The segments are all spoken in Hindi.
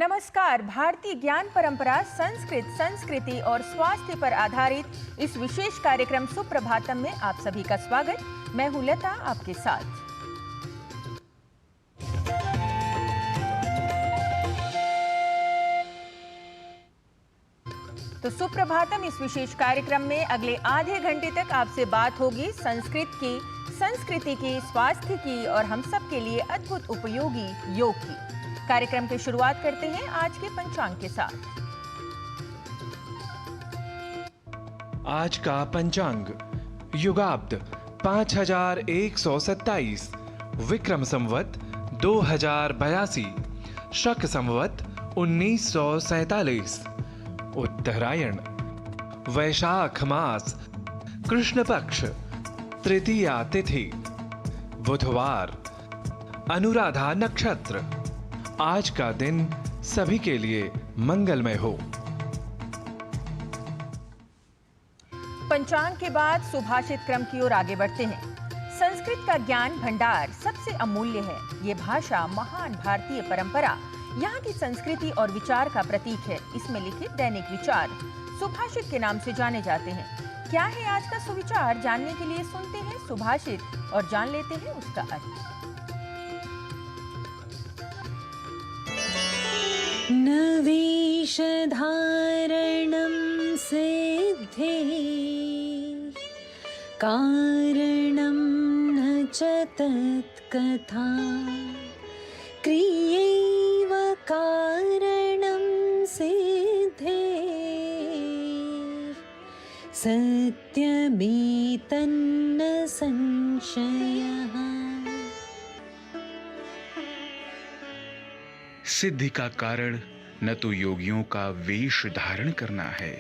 नमस्कार। भारतीय ज्ञान परंपरा, संस्कृत, संस्कृति और स्वास्थ्य पर आधारित इस विशेष कार्यक्रम सुप्रभातम में आप सभी का स्वागत। मैं हूं लता, आपके साथ। तो सुप्रभातम इस विशेष कार्यक्रम में अगले आधे घंटे तक आपसे बात होगी संस्कृत की, संस्कृति की, स्वास्थ्य की और हम सब के लिए अद्भुत उपयोगी योग की। कार्यक्रम की शुरुआत करते हैं आज के पंचांग के साथ। आज का पंचांग युगाब्द 5127, विक्रम संवत 2082, शक संवत 1947, उत्तरायण, वैशाख मास, कृष्ण पक्ष, तृतीया तिथि, बुधवार, अनुराधा नक्षत्र। आज का दिन सभी के लिए मंगलमय हो। पंचांग के बाद सुभाषित क्रम की ओर आगे बढ़ते हैं। संस्कृत का ज्ञान भंडार सबसे अमूल्य है। ये भाषा महान भारतीय परंपरा, यहाँ की संस्कृति और विचार का प्रतीक है। इसमें लिखित दैनिक विचार सुभाषित के नाम से जाने जाते हैं। क्या है आज का सुविचार, जानने के लिए सुनते हैं सुभाषित और जान लेते हैं उसका अर्थ। न वेशधारणं सिद्धे कारणं न च तत्कथा क्रियैव कारणं सिद्धे सत्यमेतन्न संशयः। सिद्धि का कारण न तो योगियों का वेश धारण करना है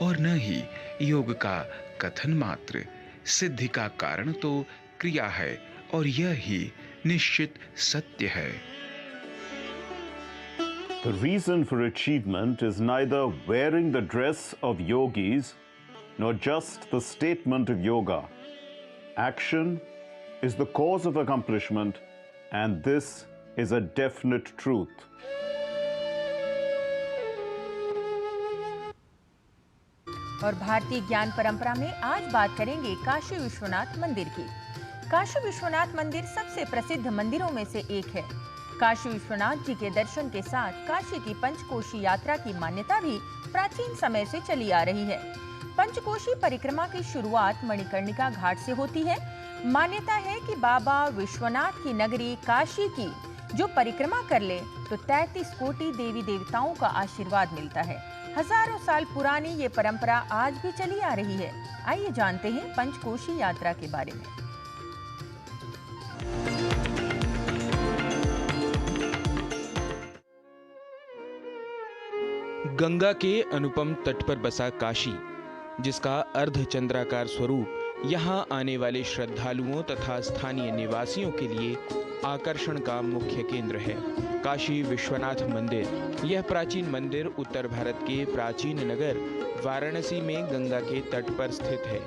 और न ही योग का कथन मात्र। सिद्धि का कारण तो क्रिया है और यह ही निश्चित सत्य है। The reason for achievement is neither wearing the dress of yogis nor just the statement of yoga. Action is the cause of accomplishment, and this is a definite truth. और भारतीय ज्ञान परंपरा में आज बात करेंगे काशी विश्वनाथ मंदिर की। काशी विश्वनाथ मंदिर सबसे प्रसिद्ध मंदिरों में से एक है। काशी विश्वनाथ जी के दर्शन के साथ काशी की पंचकोशी यात्रा की मान्यता भी प्राचीन समय से चली आ रही है। पंचकोशी परिक्रमा की शुरुआत मणिकर्णिका घाट से होती है। मान्यता है कि बाबा विश्वनाथ की नगरी काशी की जो परिक्रमा कर ले तो 33 कोटि देवी देवताओं का आशीर्वाद मिलता है। हजारों साल पुरानी ये परंपरा आज भी चली आ रही है। आइए जानते हैं पंचकोशी यात्रा के बारे में। गंगा के अनुपम तट पर बसा काशी, जिसका अर्धचंद्राकार स्वरूप यहाँ आने वाले श्रद्धालुओं तथा स्थानीय निवासियों के लिए आकर्षण का मुख्य केंद्र है। काशी विश्वनाथ मंदिर, यह प्राचीन मंदिर उत्तर भारत के प्राचीन नगर वाराणसी में गंगा के तट पर स्थित है।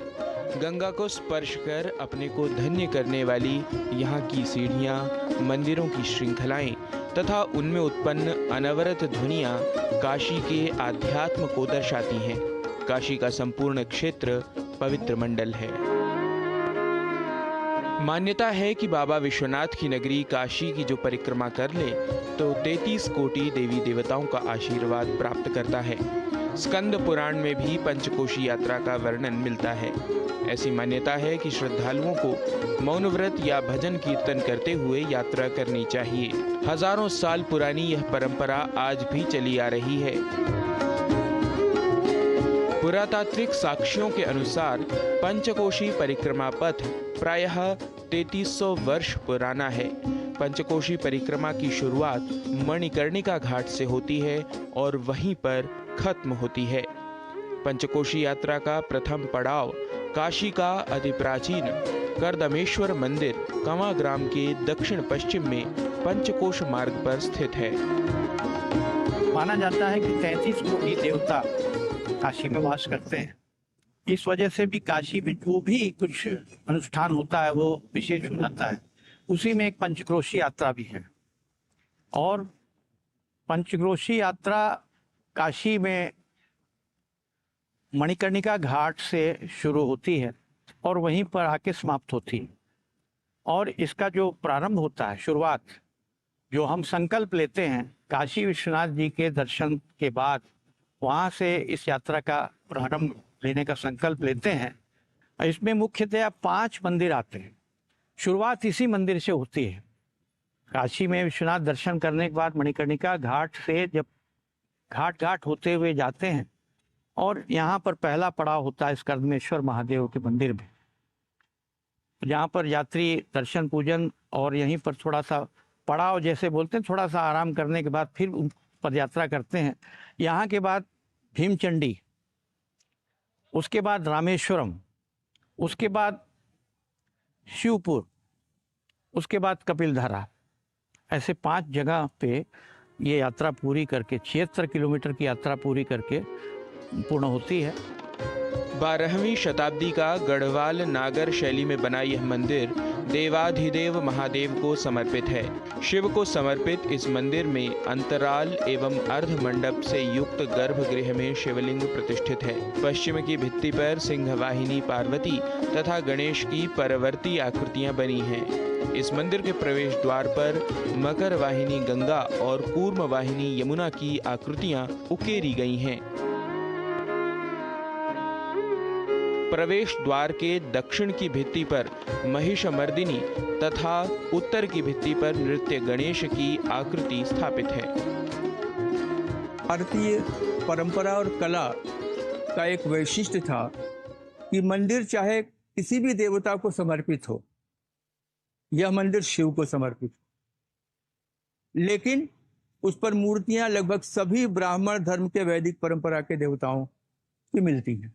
गंगा को स्पर्श कर अपने को धन्य करने वाली यहाँ की सीढ़ियाँ, मंदिरों की श्रृंखलाएं तथा उनमें उत्पन्न अनवरत ध्वनियाँ काशी के आध्यात्म को दर्शाती हैं। काशी का संपूर्ण क्षेत्र पवित्र मंडल है। मान्यता है कि बाबा विश्वनाथ की नगरी काशी की जो परिक्रमा कर ले तो 33 कोटि देवी देवताओं का आशीर्वाद प्राप्त करता है। स्कंद पुराण में भी पंचकोशी यात्रा का वर्णन मिलता है। ऐसी मान्यता है कि श्रद्धालुओं को मौन व्रत या भजन कीर्तन करते हुए यात्रा करनी चाहिए। हजारों साल पुरानी यह परंपरा आज भी चली आ रही है। पुरातात्विक साक्ष्यों के अनुसार पंचकोशी परिक्रमा पथ प्रायः 3300 वर्ष पुराना है। पंचकोशी परिक्रमा की शुरुआत मणिकर्णिका घाट से होती है और वहीं पर खत्म होती है। पंचकोशी यात्रा का प्रथम पड़ाव काशी का अति प्राचीन कर्दमेश्वर मंदिर कंवा ग्राम के दक्षिण पश्चिम में पंचकोश मार्ग पर स्थित है। माना जाता है कि 33 कोटि देवता काशी में वास करते हैं। इस वजह से भी काशी में जो भी कुछ अनुष्ठान होता है वो विशेष हो जाता है। उसी में एक पंचकोशी यात्रा भी है। और पंचक्रोशी यात्रा काशी में मणिकर्णिका घाट से शुरू होती है और वहीं पर आके समाप्त होती है। और इसका जो प्रारंभ होता है, शुरुआत, जो हम संकल्प लेते हैं काशी विश्वनाथ जी के दर्शन के बाद, वहाँ से इस यात्रा का प्रारंभ लेने का संकल्प लेते हैं। इसमें मुख्यतया 5 मंदिर आते हैं। शुरुआत इसी मंदिर से होती है। काशी में विश्वनाथ दर्शन करने के बाद मणिकर्णिका घाट से जब घाट होते हुए जाते हैं और यहाँ पर पहला पड़ाव होता है स्कंदमेश्वर महादेव के मंदिर में, जहाँ पर यात्री दर्शन पूजन और यहीं पर थोड़ा सा पड़ाव जैसे बोलते हैं, थोड़ा सा आराम करने के बाद फिर पदयात्रा करते हैं। यहाँ के बाद भीमचंडी, उसके बाद रामेश्वरम, उसके बाद शिवपुर, उसके बाद कपिलधारा। ऐसे 5 जगह पे ये यात्रा पूरी करके 76 किलोमीटर की यात्रा पूरी करके पूर्ण होती है। 12वीं शताब्दी का गढ़वाल नागर शैली में बना यह मंदिर देवाधिदेव महादेव को समर्पित है। शिव को समर्पित इस मंदिर में अंतराल एवं अर्ध मंडप से युक्त गर्भगृह में शिवलिंग प्रतिष्ठित है। पश्चिम की भित्ति पर सिंहवाहिनी पार्वती तथा गणेश की परवर्ती आकृतियां बनी हैं। इस मंदिर के प्रवेश द्वार पर मकर वाहिनी गंगा और कूर्म वाहिनी यमुना की आकृतियां उकेरी गई हैं। प्रवेश द्वार के दक्षिण की भित्ति पर महिषमर्दिनी तथा उत्तर की भित्ति पर नृत्य गणेश की आकृति स्थापित है। भारतीय परंपरा और कला का एक वैशिष्ट्य था कि मंदिर चाहे किसी भी देवता को समर्पित हो, यह मंदिर शिव को समर्पित हो, लेकिन उस पर मूर्तियां लगभग सभी ब्राह्मण धर्म के वैदिक परंपरा के देवताओं की मिलती हैं।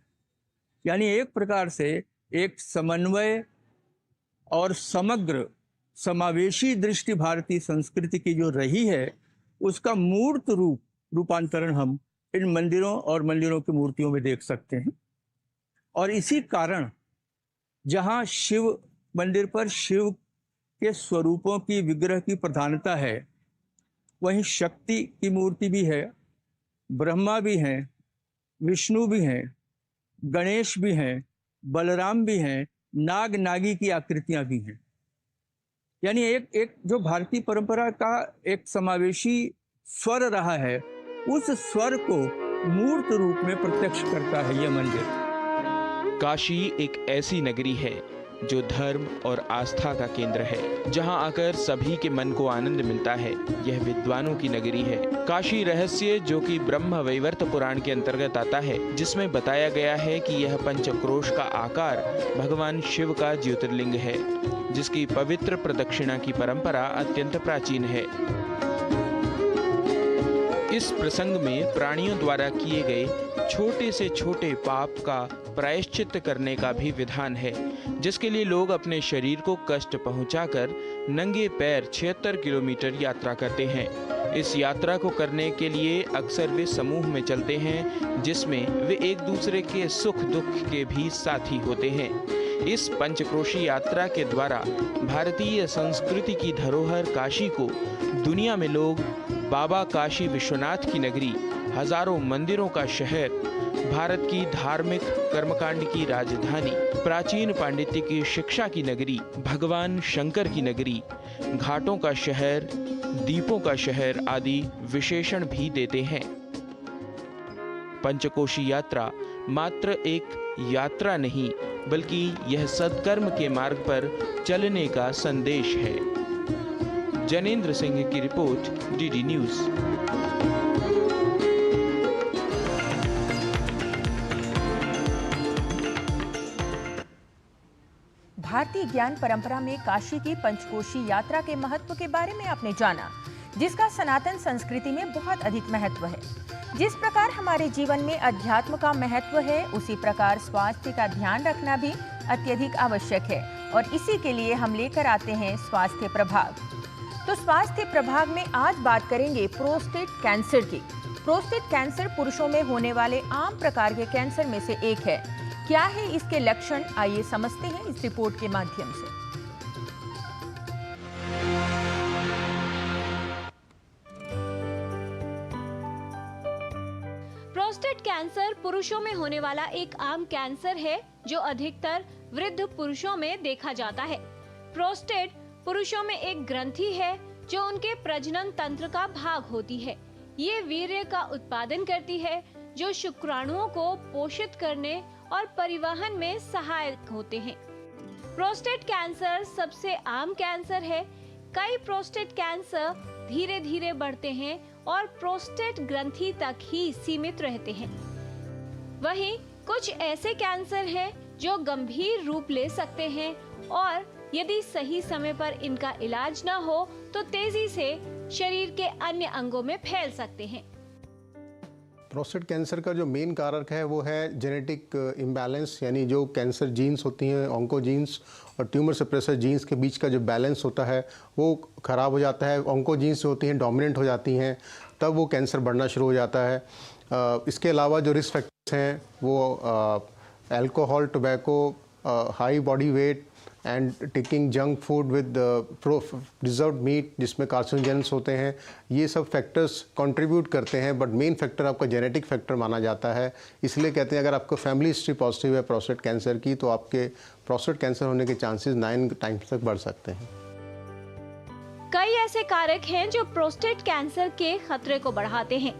यानी एक प्रकार से एक समन्वय और समग्र समावेशी दृष्टि भारतीय संस्कृति की जो रही है, उसका मूर्त रूपांतरण हम इन मंदिरों और मंदिरों की मूर्तियों में देख सकते हैं। और इसी कारण जहाँ शिव मंदिर पर शिव के स्वरूपों की विग्रह की प्रधानता है, वहीं शक्ति की मूर्ति भी है, ब्रह्मा भी हैं, विष्णु भी हैं, गणेश भी हैं, बलराम भी हैं, नाग नागी की आकृतियां भी हैं। यानी एक जो भारतीय परंपरा का एक समावेशी स्वर रहा है, उस स्वर को मूर्त रूप में प्रत्यक्ष करता है यह मंदिर। काशी एक ऐसी नगरी है जो धर्म और आस्था का केंद्र है, जहां आकर सभी के मन को आनंद मिलता है। यह विद्वानों की नगरी है। काशी रहस्य, जो कि ब्रह्म वैवर्त पुराण के अंतर्गत आता है, जिसमें बताया गया है कि यह पंचक्रोश का आकार भगवान शिव का ज्योतिर्लिंग है, जिसकी पवित्र प्रदक्षिणा की परंपरा अत्यंत प्राचीन है। इस प्रसंग में प्राणियों द्वारा किए गए छोटे से छोटे पाप का प्रायश्चित करने का भी विधान है, जिसके लिए लोग अपने शरीर को कष्ट पहुंचाकर नंगे पैर 76 किलोमीटर यात्रा करते हैं। इस यात्रा को करने के लिए अक्सर वे समूह में चलते हैं, जिसमें वे एक दूसरे के सुख दुख के भी साथी होते हैं। इस पंचक्रोशी यात्रा के द्वारा भारतीय संस्कृति की धरोहर काशी को दुनिया में लोग बाबा काशी विश्वनाथ की नगरी, हजारों मंदिरों का शहर, भारत की धार्मिक कर्मकांड की राजधानी, प्राचीन पांडित्य की शिक्षा की नगरी, भगवान शंकर की नगरी, घाटों का शहर, दीपों का शहर आदि विशेषण भी देते हैं। पंचकोशी यात्रा मात्र एक यात्रा नहीं, बल्कि यह सत्कर्म के मार्ग पर चलने का संदेश है। जनेंद्र सिंह की रिपोर्ट, डीडी न्यूज़। भारतीय ज्ञान परंपरा में काशी की पंचकोशी यात्रा के महत्व के बारे में आपने जाना, जिसका सनातन संस्कृति में बहुत अधिक महत्व है। जिस प्रकार हमारे जीवन में अध्यात्म का महत्व है, उसी प्रकार स्वास्थ्य का ध्यान रखना भी अत्यधिक आवश्यक है, और इसी के लिए हम लेकर आते हैं स्वास्थ्य प्रभाग। तो स्वास्थ्य प्रभाग में आज बात करेंगे प्रोस्टेट कैंसर की। प्रोस्टेट कैंसर पुरुषों में होने वाले आम प्रकार के कैंसर में से एक है। क्या है इसके लक्षण, आइए समझते हैं इस रिपोर्ट के माध्यम से। प्रोस्टेट कैंसर पुरुषों में होने वाला एक आम कैंसर है जो अधिकतर वृद्ध पुरुषों में देखा जाता है। प्रोस्टेट पुरुषों में एक ग्रंथि है जो उनके प्रजनन तंत्र का भाग होती है। ये वीर्य का उत्पादन करती है जो शुक्राणुओं को पोषित करने और परिवहन में सहायक होते हैं। प्रोस्टेट कैंसर सबसे आम कैंसर है। कई प्रोस्टेट कैंसर धीरे धीरे बढ़ते हैं और प्रोस्टेट ग्रंथि तक ही सीमित रहते हैं। वहीं कुछ ऐसे कैंसर हैं जो गंभीर रूप ले सकते हैं और यदि सही समय पर इनका इलाज न हो तो तेजी से शरीर के अन्य अंगों में फैल सकते हैं। प्रोस्टेट कैंसर का जो मेन कारक है वो है जेनेटिक इम्बैलेंस, यानी जो कैंसर जीन्स होती हैं, ऑन्कोजीन्स और ट्यूमर सप्रेसर जीन्स के बीच का जो बैलेंस होता है वो ख़राब हो जाता है। ऑन्कोजीन्स जो होती हैं डोमिनेंट हो जाती हैं, तब वो कैंसर बढ़ना शुरू हो जाता है। इसके अलावा जो रिस्क फैक्टर्स हैं वो alcohol, tobacco, high body weight and taking junk food with preserved meat जिसमें कार्सिनोजेंस होते हैं, ये सब फैक्टर्स कंट्रीब्यूट करते हैं। बट मेन फैक्टर आपका जेनेटिक फैक्टर माना जाता है। इसलिए कहते हैं अगर आपको फैमिली हिस्ट्री पॉजिटिव है प्रोस्टेट कैंसर की तो आपके प्रोस्टेट कैंसर होने के चांसेस 9 टाइम्स तक बढ़ सकते हैं। कई ऐसे कारक हैं जो प्रोस्टेट कैंसर के खतरे को बढ़ाते हैं।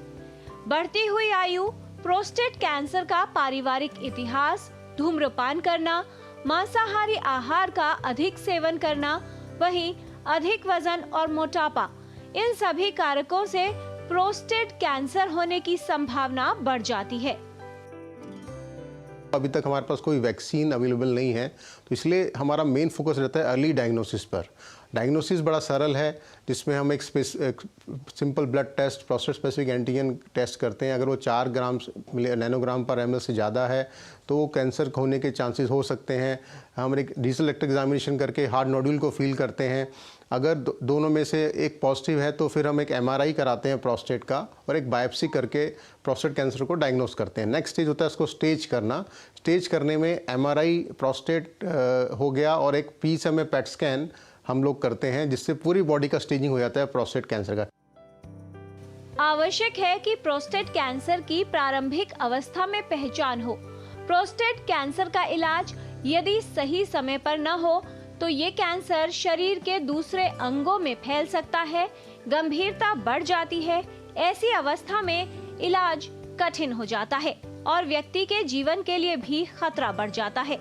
बढ़ती हुई आयु, प्रोस्टेट कैंसर का पारिवारिक इतिहास, धूम्रपान करना, मांसाहारी आहार का अधिक सेवन करना, वहीं अधिक वजन और मोटापा, इन सभी कारकों से प्रोस्टेट कैंसर होने की संभावना बढ़ जाती है। अभी तक हमारे पास कोई वैक्सीन अवेलेबल नहीं है, तो इसलिए हमारा मेन फोकस रहता है अर्ली डायग्नोसिस पर। डायग्नोसिस बड़ा सरल है, जिसमें हम एक simple blood test, prostate specific antigen test करते हैं। अगर वो 4 ग्राम नैनोग्राम पर ml से ज़्यादा है तो वो कैंसर होने के चांसेस हो सकते हैं। हम एक डिजिटल इलेक्ट्रिक एग्जामिनेशन करके हार्ट नोड्यूल को फील करते हैं। अगर दोनों में से एक पॉजिटिव है तो फिर हम एक MRI कराते हैं प्रोस्टेट का और एक बायोप्सी करके प्रोस्टेट कैंसर को डायग्नोस करते हैं। नेक्स्ट स्टेज होता है इसको स्टेज करना। स्टेज करने में MRI प्रोस्टेट हो गया और एक PSMA पेट स्कैन हम लोग करते हैं, जिससे पूरी बॉडी का स्टेजिंग हो जाता है प्रोस्टेट कैंसर का। आवश्यक है कि प्रोस्टेट कैंसर की प्रारंभिक अवस्था में पहचान हो। प्रोस्टेट कैंसर का इलाज यदि सही समय पर न हो तो ये कैंसर शरीर के दूसरे अंगों में फैल सकता है, गंभीरता बढ़ जाती है। ऐसी अवस्था में इलाज कठिन हो जाता है और व्यक्ति के जीवन के लिए भी खतरा बढ़ जाता है।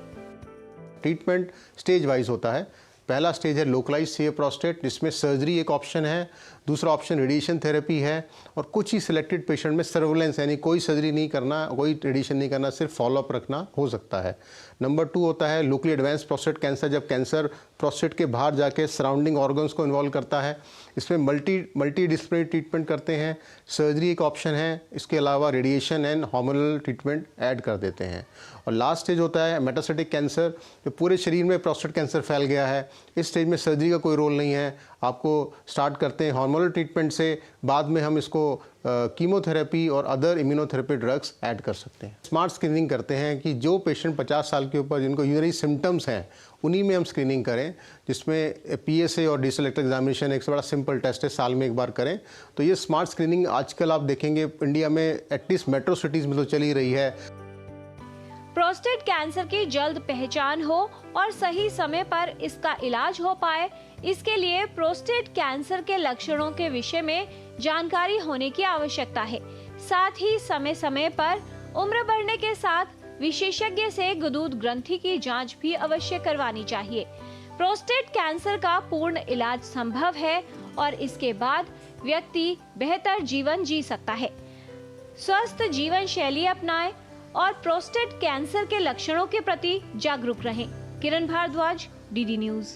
ट्रीटमेंट स्टेज वाइज होता है। पहला स्टेज है लोकलाइज सीए प्रोस्टेट, जिसमें सर्जरी एक ऑप्शन है। दूसरा ऑप्शन रेडिएशन थेरेपी है और कुछ ही सिलेक्टेड पेशेंट में सर्वेलेंस, यानी कोई सर्जरी नहीं करना, कोई रेडिएशन नहीं करना, सिर्फ फॉलोअप रखना हो सकता है। नंबर 2 होता है लोकली एडवांस प्रोस्टेट कैंसर, जब कैंसर प्रोस्टेट के बाहर जाके सराउंडिंग ऑर्गन्स को इन्वॉल्व करता है। इसमें मल्टी डिसिप्लिनरी ट्रीटमेंट करते हैं। सर्जरी एक ऑप्शन है, इसके अलावा radiation and hormonal treatment add कर देते हैं। और लास्ट स्टेज होता है मेटास्टेटिक कैंसर, जो पूरे शरीर में प्रोस्टेट कैंसर फैल गया है। इस स्टेज में सर्जरी का कोई रोल नहीं है। आपको स्टार्ट करते हैं हार्मोनल ट्रीटमेंट से, बाद में हम इसको कीमोथेरेपी और अदर इम्यूनोथेरेपी ड्रग्स ऐड कर सकते हैं। स्मार्ट स्क्रीनिंग करते हैं कि जो पेशेंट 50 साल के ऊपर जिनको यूरिनरी सिम्टम्स हैं उन्हीं में हम स्क्रीनिंग करें, जिसमें PSA और डिजिटल इलेक्ट्रिक एग्जामिनेशन एक बड़ा सिंपल टेस्ट है, साल में एक बार करें। तो ये स्मार्ट स्क्रीनिंग आजकल आप देखेंगे इंडिया में एटलीस्ट मेट्रो सिटीज़ में तो चली रही है। प्रोस्टेट कैंसर की जल्द पहचान हो और सही समय पर इसका इलाज हो पाए, इसके लिए प्रोस्टेट कैंसर के लक्षणों के विषय में जानकारी होने की आवश्यकता है। साथ ही समय समय पर उम्र बढ़ने के साथ विशेषज्ञ से गुदूद ग्रंथि की जांच भी अवश्य करवानी चाहिए। प्रोस्टेट कैंसर का पूर्ण इलाज संभव है और इसके बाद व्यक्ति बेहतर जीवन जी सकता है। स्वस्थ जीवन शैली अपनाएं और प्रोस्टेट कैंसर के लक्षणों के प्रति जागरूक रहें। किरण भारद्वाज, DD न्यूज।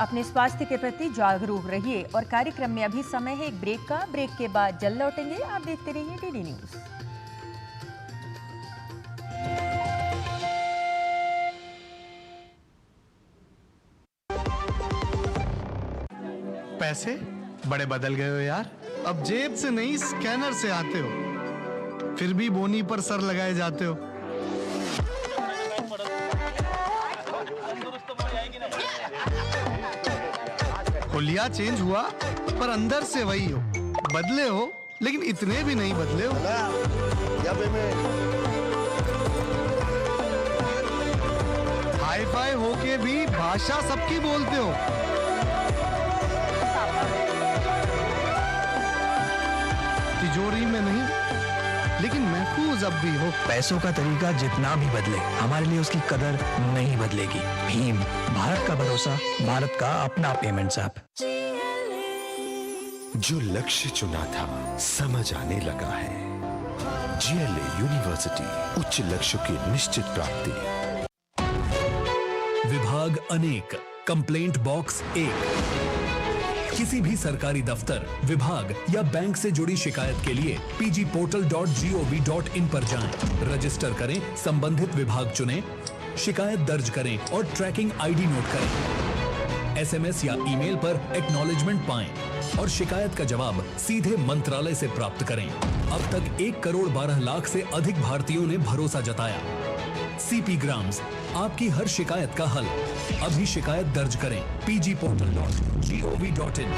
अपने स्वास्थ्य के प्रति जागरूक रहिए और कार्यक्रम में अभी समय है एक ब्रेक का। ब्रेक के बाद जल्द लौटेंगे। आप देखते रहिए DD न्यूज। पैसे बड़े बदल गए हो यार। अब जेब से नहीं स्कैनर से आते हो, फिर भी बोनी पर सर लगाए जाते हो। हुलिया चेंज हुआ पर अंदर से वही हो। बदले हो लेकिन इतने भी नहीं बदले हो। हाई फाई होके भी भाषा सबकी बोलते हो। तिजोरी में नहीं लेकिन महफूज अब भी हो। पैसों का तरीका जितना भी बदले, हमारे लिए उसकी कदर नहीं बदलेगी। भीम, भारत का भरोसा, भारत का अपना पेमेंट्स ऐप। जो लक्ष्य चुना था समझ आने लगा है। GLA यूनिवर्सिटी, उच्च लक्ष्य की निश्चित प्राप्ति। विभाग अनेक, कंप्लेंट बॉक्स 1। किसी भी सरकारी दफ्तर, विभाग या बैंक से जुड़ी शिकायत के लिए pgportal.gov.in पर जाएं, रजिस्टर करें, संबंधित विभाग चुनें, शिकायत दर्ज करें और ट्रैकिंग ID नोट करें। SMS या ईमेल पर एक्नॉलेजमेंट पाएं और शिकायत का जवाब सीधे मंत्रालय से प्राप्त करें। अब तक 1,12,00,000 से अधिक भारतीयों ने भरोसा जताया। CP ग्राम्स, आपकी हर शिकायत का हल। अभी शिकायत दर्ज करें pgportal.gov.in।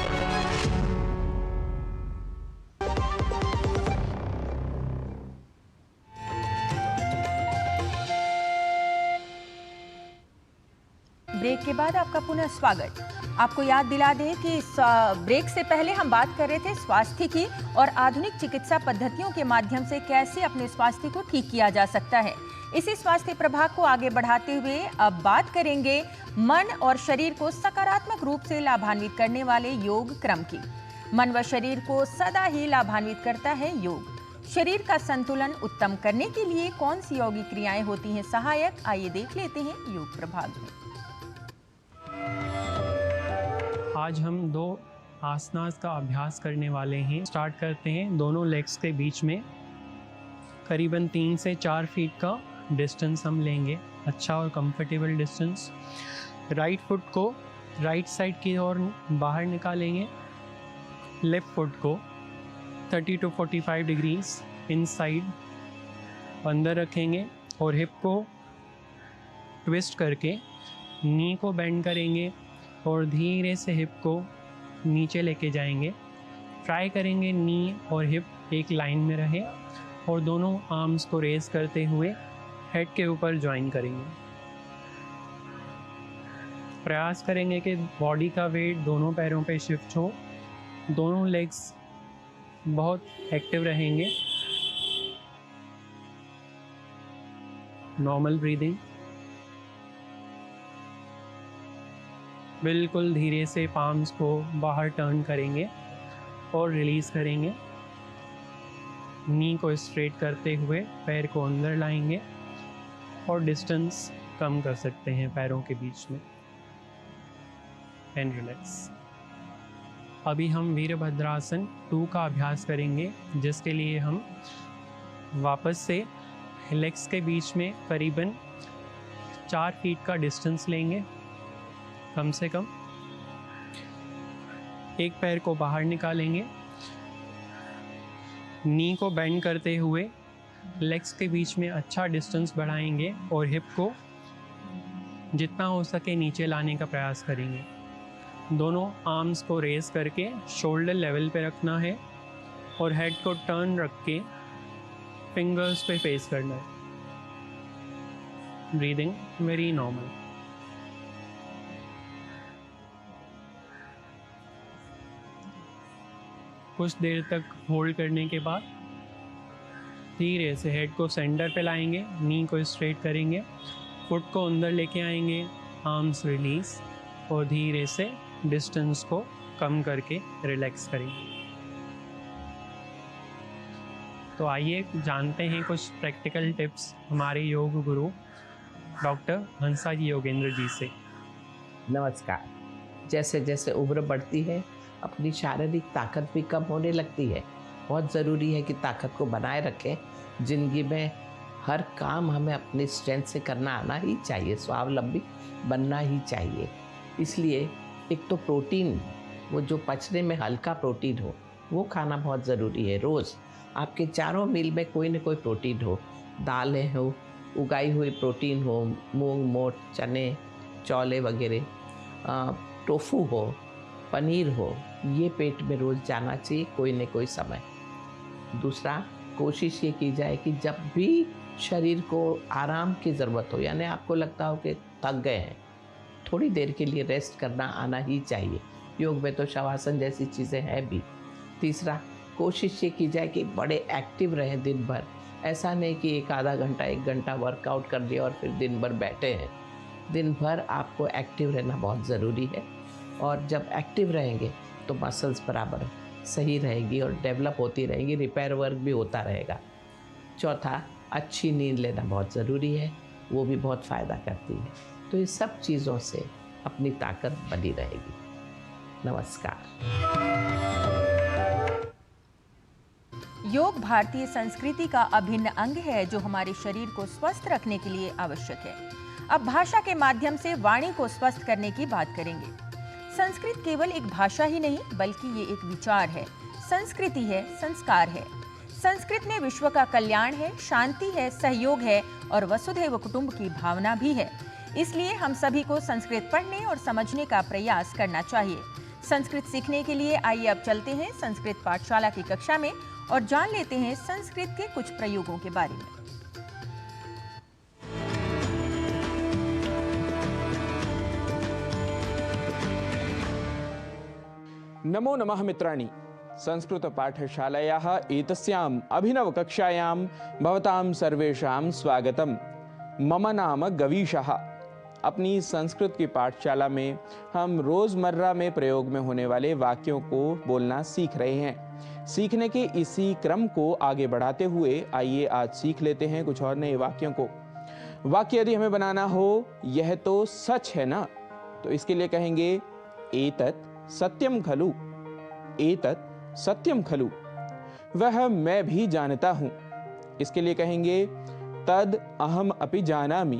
ब्रेक के बाद आपका पुनः स्वागत। आपको याद दिला दें कि इस ब्रेक से पहले हम बात कर रहे थे स्वास्थ्य की और आधुनिक चिकित्सा पद्धतियों के माध्यम से कैसे अपने स्वास्थ्य को ठीक किया जा सकता है। इसी स्वास्थ्य प्रभाग को आगे बढ़ाते हुए अब बात करेंगे मन और शरीर को सकारात्मक रूप से लाभान्वित करने वाले योग क्रम की। मन व शरीर को सदा ही लाभान्वित करता है योग। शरीर का संतुलन उत्तम करने के लिए कौन सी योगी क्रियाएं होती हैं सहायक, आइए देख लेते हैं योग प्रभाग में। आज हम 2 आसनास का अभ्यास करने वाले हैं। स्टार्ट करते हैं दोनों लेग्स के बीच में करीबन 3 से 4 फीट का डिस्टेंस हम लेंगे, अच्छा और कंफर्टेबल डिस्टेंस। राइट फुट को राइट साइड की ओर बाहर निकालेंगे, लेफ्ट फुट को 30 to 45 डिग्रीज इनसाइड अंदर रखेंगे और हिप को ट्विस्ट करके नी को बेंड करेंगे और धीरे से हिप को नीचे लेके जाएंगे। ट्राई करेंगे नी और हिप एक लाइन में रहे और दोनों आर्म्स को रेज करते हुए हेड के ऊपर ज्वाइन करेंगे। प्रयास करेंगे कि बॉडी का वेट दोनों पैरों पे शिफ्ट हो, दोनों लेग्स बहुत एक्टिव रहेंगे। नॉर्मल ब्रीदिंग, बिल्कुल धीरे से पाम्स को बाहर टर्न करेंगे और रिलीज करेंगे। नी को स्ट्रेट करते हुए पैर को अंदर लाएंगे और डिस्टेंस कम कर सकते हैं पैरों के बीच में। And relax. अभी हम वीरभद्रासन 2 का अभ्यास करेंगे, जिसके लिए हम वापस से लेग्स के बीच में करीबन 4 फीट का डिस्टेंस लेंगे कम से कम। एक पैर को बाहर निकालेंगे, नी को बेंड करते हुए लेग्स के बीच में अच्छा डिस्टेंस बढ़ाएंगे और हिप को जितना हो सके नीचे लाने का प्रयास करेंगे। दोनों आर्म्स को रेज करके शोल्डर लेवल पे रखना है और हेड को टर्न रख के फिंगर्स पे फेस करना है। Breathing very normal. कुछ देर तक होल्ड करने के बाद धीरे से हेड को सेंटर पे लाएंगे, नी को स्ट्रेट करेंगे, फुट को अंदर लेके आएंगे, आर्म्स रिलीज और धीरे से डिस्टेंस को कम करके रिलैक्स करेंगे। तो आइए जानते हैं कुछ प्रैक्टिकल टिप्स हमारे योग गुरु डॉक्टर हंसा जी योगेंद्र जी से। नमस्कार। जैसे जैसे उम्र बढ़ती है अपनी शारीरिक ताकत भी कम होने लगती है। बहुत ज़रूरी है कि ताकत को बनाए रखें। ज़िंदगी में हर काम हमें अपनी स्ट्रेंथ से करना आना ही चाहिए, स्वावलंबी बनना ही चाहिए। इसलिए एक तो प्रोटीन, वो जो पचने में हल्का प्रोटीन हो, वो खाना बहुत ज़रूरी है। रोज़ आपके चारों मील में कोई न कोई प्रोटीन हो, दालें हो, उगाई हुई प्रोटीन हो, मूंग, मोठ, चने, चौले वगैरह, टोफू हो, पनीर हो, ये पेट में रोज जाना चाहिए कोई न कोई समय। दूसरा, कोशिश ये की जाए कि जब भी शरीर को आराम की ज़रूरत हो, यानी आपको लगता हो कि थक गए हैं, थोड़ी देर के लिए रेस्ट करना आना ही चाहिए। योग में तो शवासन जैसी चीज़ें हैं भी। तीसरा, कोशिश ये की जाए कि बड़े एक्टिव रहें दिन भर। ऐसा नहीं कि एक आधा घंटा 1 घंटा वर्कआउट कर लिया और फिर दिन भर बैठे हैं। दिन भर आपको एक्टिव रहना बहुत ज़रूरी है, और जब एक्टिव रहेंगे तो मसल्स बराबर सही रहेगी और डेवलप होती रहेंगी, रिपेयर वर्क भी होता रहेगा। चौथा, अच्छी नींद लेना बहुत ज़रूरी है, वो भी बहुत फ़ायदा करती है। तो ये सब चीज़ों से अपनी ताकत बनी रहेगी। नमस्कार। योग भारतीय संस्कृति का अभिन्न अंग है जो हमारे शरीर को स्वस्थ रखने के लिए आवश्यक है। अब भाषा के माध्यम से वाणी को स्वस्थ करने की बात करेंगे। संस्कृत केवल एक भाषा ही नहीं बल्कि ये एक विचार है, संस्कृति है, संस्कार है। संस्कृत में विश्व का कल्याण है, शांति है, सहयोग है और वसुधैव कुटुंब की भावना भी है। इसलिए हम सभी को संस्कृत पढ़ने और समझने का प्रयास करना चाहिए। संस्कृत सीखने के लिए आइए अब चलते हैं संस्कृत पाठशाला की कक्षा में और जान लेते हैं संस्कृत के कुछ प्रयोगों के बारे में। नमो नमः मित्राणि। संस्कृत पाठशालायाः एतस्याम् अभिनवकक्षायां भवतां सर्वेषां स्वागतम्। मम नाम गवीशः। अपनी संस्कृत की पाठशाला में हम रोज़मर्रा में प्रयोग में होने वाले वाक्यों को बोलना सीख रहे हैं। सीखने के इसी क्रम को आगे बढ़ाते हुए आइए आज सीख लेते हैं कुछ और नए वाक्यों को। वाक्य यदि हमें बनाना हो, यह तो सच है ना, तो इसके लिए कहेंगे एतत् सत्यम खलु। एतत् सत्यम खलु, वह मैं भी जानता हूं। इसके लिए कहेंगे तद अहम अपि जानामि।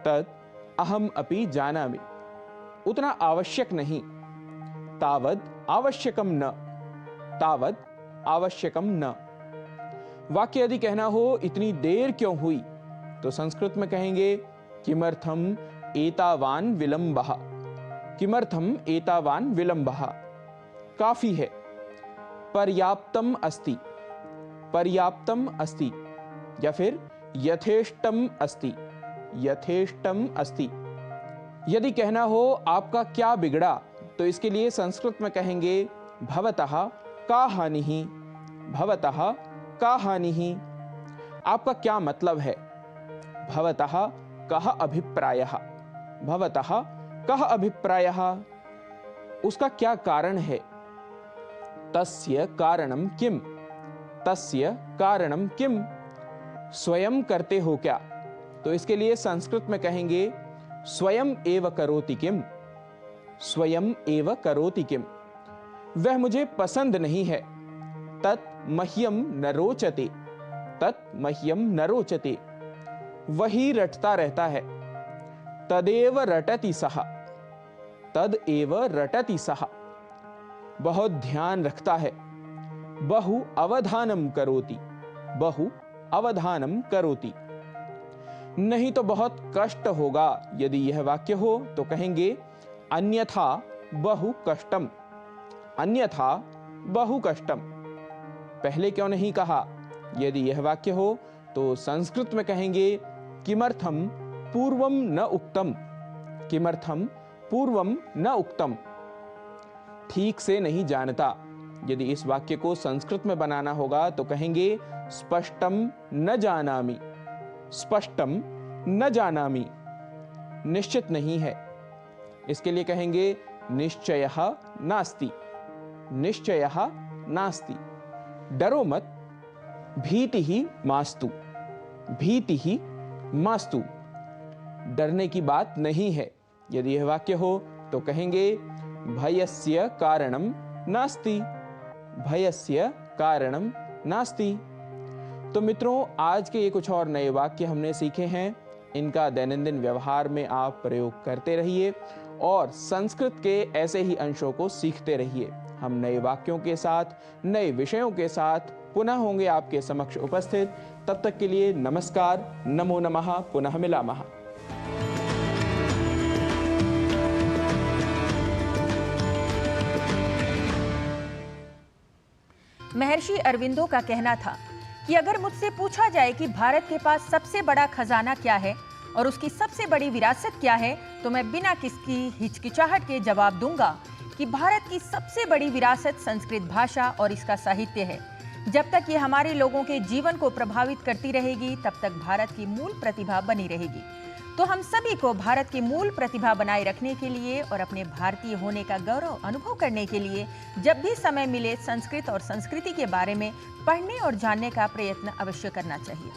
तद अहम अपि जानामि, उतना आवश्यक नहीं। तावद आवश्यकम न। तावद आवश्यकम न। वाक्य यदि कहना हो इतनी देर क्यों हुई, तो संस्कृत में कहेंगे किमर्थम एतावान विलंबः। किमर्थम एतावान विलंबः, काफी है। पर्याप्तम अस्ति। पर्याप्तम अस्ति, या फिर यथेष्टम अस्ति। यथेष्टम अस्ति। यदि कहना हो आपका क्या बिगड़ा, तो इसके लिए संस्कृत में कहेंगे भवतः का हानिः। भवतः का हानिः, आपका क्या मतलब है। भवतः कः अभिप्रायः। भवतः कः अभिप्रायः, उसका क्या कारण है। तस्य कारणम किम। तस्य कारणम किम, स्वयं करते हो क्या, तो इसके लिए संस्कृत में कहेंगे स्वयं एव करोति किम। स्वयं एव करोति किम, वह मुझे पसंद नहीं है। तत् मह्यम न रोचते। तत् मह्यम न रोचते, वही रटता रहता है। तदेव रटति सः। तद एव रटति सः, बहुत ध्यान रखता है। बहु अवधानम करोति। बहु अवधानम करोति, नहीं तो बहुत कष्ट होगा। यदि यह वाक्य हो तो कहेंगे अन्यथा बहु कष्टम। अन्यथा बहु कष्टम, पहले क्यों नहीं कहा। यदि यह वाक्य हो तो संस्कृत में कहेंगे किमर्थम पूर्वम न उक्तम। किमर्थम पूर्वम न उक्तम, ठीक से नहीं जानता। यदि इस वाक्य को संस्कृत में बनाना होगा तो कहेंगे स्पष्टम न जानामि। स्पष्टम न जानामि, निश्चित नहीं है। इसके लिए कहेंगे निश्चयः नास्ति। निश्चयः नास्ति, डरो मत। भीतिः मास्तु। भीतिः मास्तु, डरने की बात नहीं है। यदि यह वाक्य हो तो कहेंगे भयस्य कारणम नास्ति। भयस्य कारणम नास्ति। तो मित्रों, आज के ये कुछ और नए वाक्य हमने सीखे हैं। इनका दैनंदिन व्यवहार में आप प्रयोग करते रहिए और संस्कृत के ऐसे ही अंशों को सीखते रहिए। हम नए वाक्यों के साथ, नए विषयों के साथ पुनः होंगे आपके समक्ष उपस्थित। तब तक के लिए नमस्कार, नमो नमः, पुनः मिलामः। महर्षि अरविंदो का कहना था कि अगर मुझसे पूछा जाए कि भारत के पास सबसे बड़ा खजाना क्या है और उसकी सबसे बड़ी विरासत क्या है, तो मैं बिना किसी हिचकिचाहट के जवाब दूंगा कि भारत की सबसे बड़ी विरासत संस्कृत भाषा और इसका साहित्य है। जब तक ये हमारे लोगों के जीवन को प्रभावित करती रहेगी, तब तक भारत की मूल प्रतिभा बनी रहेगी। तो हम सभी को भारत की मूल प्रतिभा बनाए रखने के लिए और अपने भारतीय होने का गौरव अनुभव करने के लिए जब भी समय मिले संस्कृत और संस्कृति के बारे में पढ़ने और जानने का प्रयत्न अवश्य करना चाहिए।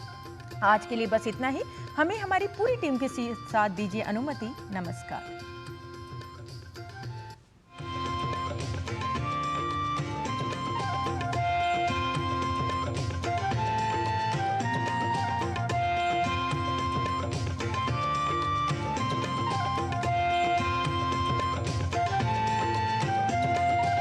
आज के लिए बस इतना ही। हमें हमारी पूरी टीम के साथ दीजिए अनुमति। नमस्कार।